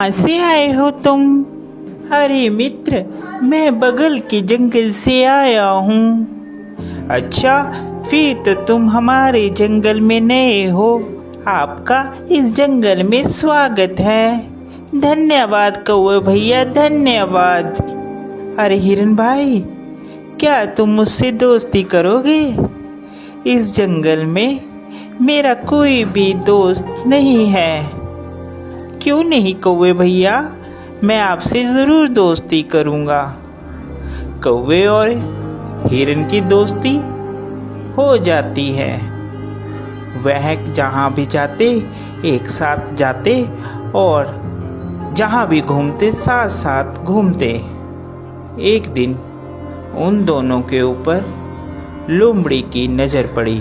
कहाँ से आए हो तुम? अरे मित्र, मैं बगल के जंगल से आया हूँ। अच्छा, फिर तो तुम हमारे जंगल में नए हो। आपका इस जंगल में स्वागत है। धन्यवाद कौवे भैया, धन्यवाद। अरे हिरन भाई, क्या तुम मुझसे दोस्ती करोगे? इस जंगल में मेरा कोई भी दोस्त नहीं है। क्यों नहीं कौवे भैया, मैं आपसे ज़रूर दोस्ती करूँगा। कौवे और हिरन की दोस्ती हो जाती है। वह जहाँ भी जाते एक साथ जाते और जहाँ भी घूमते साथ साथ घूमते। एक दिन उन दोनों के ऊपर लोमड़ी की नज़र पड़ी।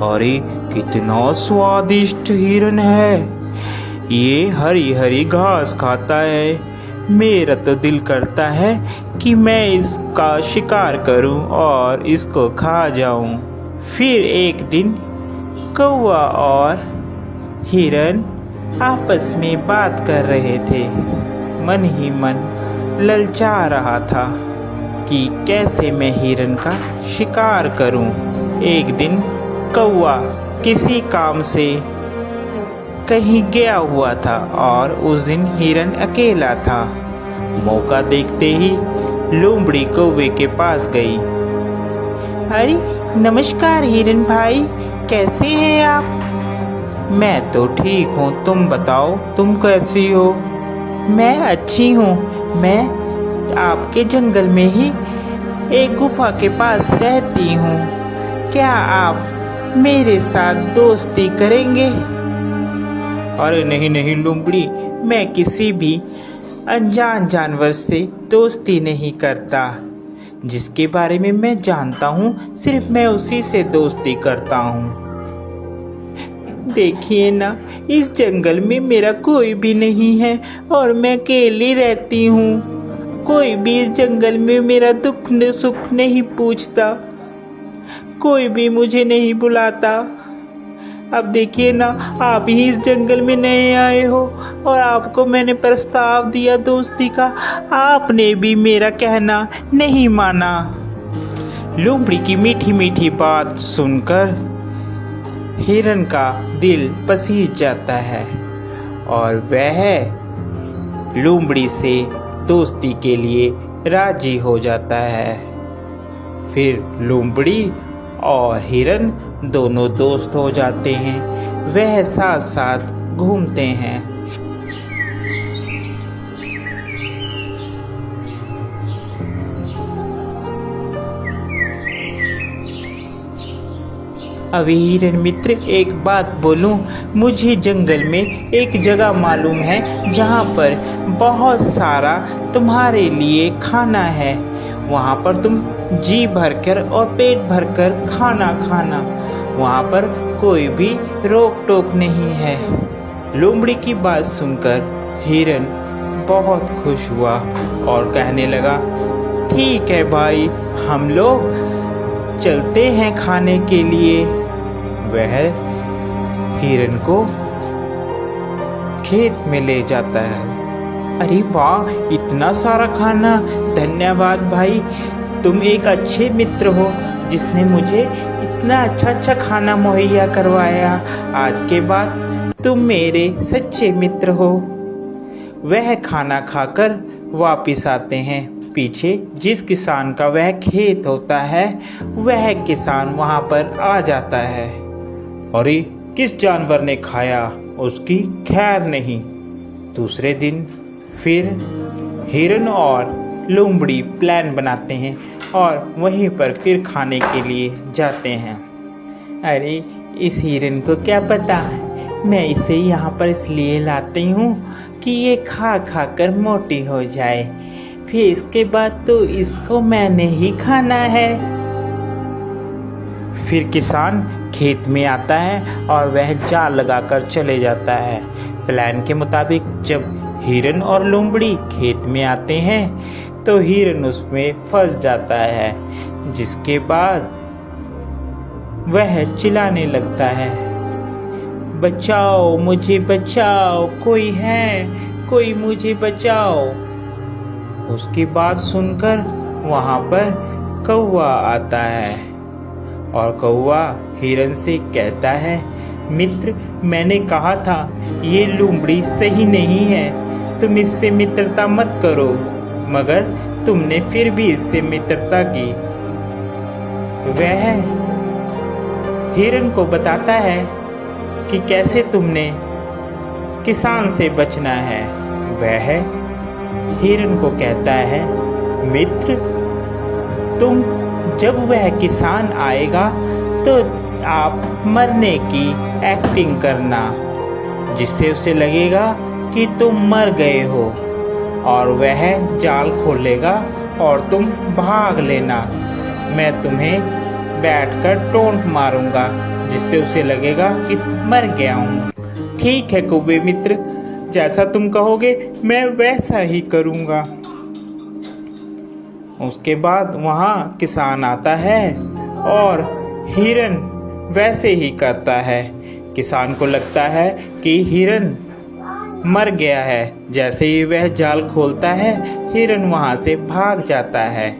अरे कितना स्वादिष्ट हिरन है, ये हरी हरी घास खाता है। मेरा तो दिल करता है कि मैं इसका शिकार करूं और इसको खा जाऊं। फिर एक दिन कौवा और हिरन आपस में बात कर रहे थे। मन ही मन ललचा रहा था कि कैसे मैं हिरन का शिकार करूं। एक दिन कौवा किसी काम से कहीं गया हुआ था और उस दिन हिरन अकेला था। मौका देखते ही लोमड़ी कौवे के पास गई। अरे नमस्कार हिरन भाई, कैसे हैं आप? मैं तो ठीक हूँ, तुम बताओ तुम कैसी हो? मैं अच्छी हूँ। मैं आपके जंगल में ही एक गुफा के पास रहती हूँ। क्या आप मेरे साथ दोस्ती करेंगे? अरे नहीं नहीं लोमड़ी, मैं किसी भी अनजान जानवर से दोस्ती नहीं करता। जिसके बारे में मैं जानता हूँ सिर्फ मैं उसी से दोस्ती करता हूँ। देखिए ना, इस जंगल में मेरा कोई भी नहीं है और मैं अकेली रहती हूँ। कोई भी इस जंगल में मेरा दुख सुख नहीं पूछता, कोई भी मुझे नहीं बुलाता। अब देखिए ना, आप ही इस जंगल में नए आए हो और आपको मैंने प्रस्ताव दिया दोस्ती का, आपने भी मेरा कहना नहीं माना। लोमड़ी की मीठी मीठी बात सुनकर हिरन का दिल पसीज जाता है और वह लोमड़ी से दोस्ती के लिए राजी हो जाता है। फिर लोमड़ी और हिरन दोनों दोस्त हो जाते हैं। वह साथ साथ घूमते हैं। अभी हिरन मित्र, एक बात बोलूं, मुझे जंगल में एक जगह मालूम है जहां पर बहुत सारा तुम्हारे लिए खाना है। वहां पर तुम जी भरकर और पेट भरकर खाना खाना। वहां पर कोई भी रोक टोक नहीं है। लोमड़ी की बात सुनकर हिरन बहुत खुश हुआ और कहने लगा, ठीक है भाई, हम लोग चलते हैं खाने के लिए। वह हिरन को खेत में ले जाता है। अरे वाह, इतना सारा खाना! धन्यवाद भाई, तुम एक अच्छे मित्र हो जिसने मुझे इतना अच्छा खाना मुहैया करवाया। आज के बाद तुम मेरे सच्चे मित्र हो। वह खाना खाकर वापिस आते हैं। पीछे जिस किसान का वह खेत होता है, वह किसान वहां पर आ जाता है। अरे किस जानवर ने खाया, उसकी खैर नहीं। दूसरे दिन फिर हिरन और लोमड़ी प्लान बनाते हैं और वहीं पर फिर खाने के लिए जाते हैं। अरे इस हिरन को क्या पता, मैं इसे यहाँ पर इसलिए लाती हूँ कि ये खा खा कर मोटी हो जाए, फिर इसके बाद तो इसको मैंने ही खाना है। फिर किसान खेत में आता है और वह जाल लगाकर चले जाता है। प्लान के मुताबिक जब हिरन और लोमड़ी खेत में आते हैं तो हिरन उसमें फंस जाता है, जिसके बाद वह चिल्लाने लगता है, बचाओ मुझे, बचाओ, कोई है, कोई मुझे बचाओ। उसकी बात सुनकर वहां पर कौवा आता है और कौवा हिरन से कहता है, मित्र, मैंने कहा था ये लोमड़ी सही नहीं है, तुम इससे मित्रता मत करो, मगर तुमने फिर भी इससे मित्रता की। वह हिरन को बताता है कि कैसे तुमने किसान से बचना है। वह हिरन को कहता है, मित्र, तुम जब वह किसान आएगा तो आप मरने की एक्टिंग करना, जिससे उसे लगेगा कि तुम मर गए हो, और वह जाल खोलेगा और तुम भाग लेना। मैं तुम्हें बैठकर टोंट मारूंगा, जिससे उसे लगेगा कि मर गया हूँ। ठीक है कौवे मित्र, जैसा तुम कहोगे मैं वैसा ही करूँगा। उसके बाद वहाँ किसान आता है और हिरन वैसे ही करता है। किसान को लगता है कि हिरन मर गया है। जैसे ही वह जाल खोलता है, हिरन वहाँ से भाग जाता है।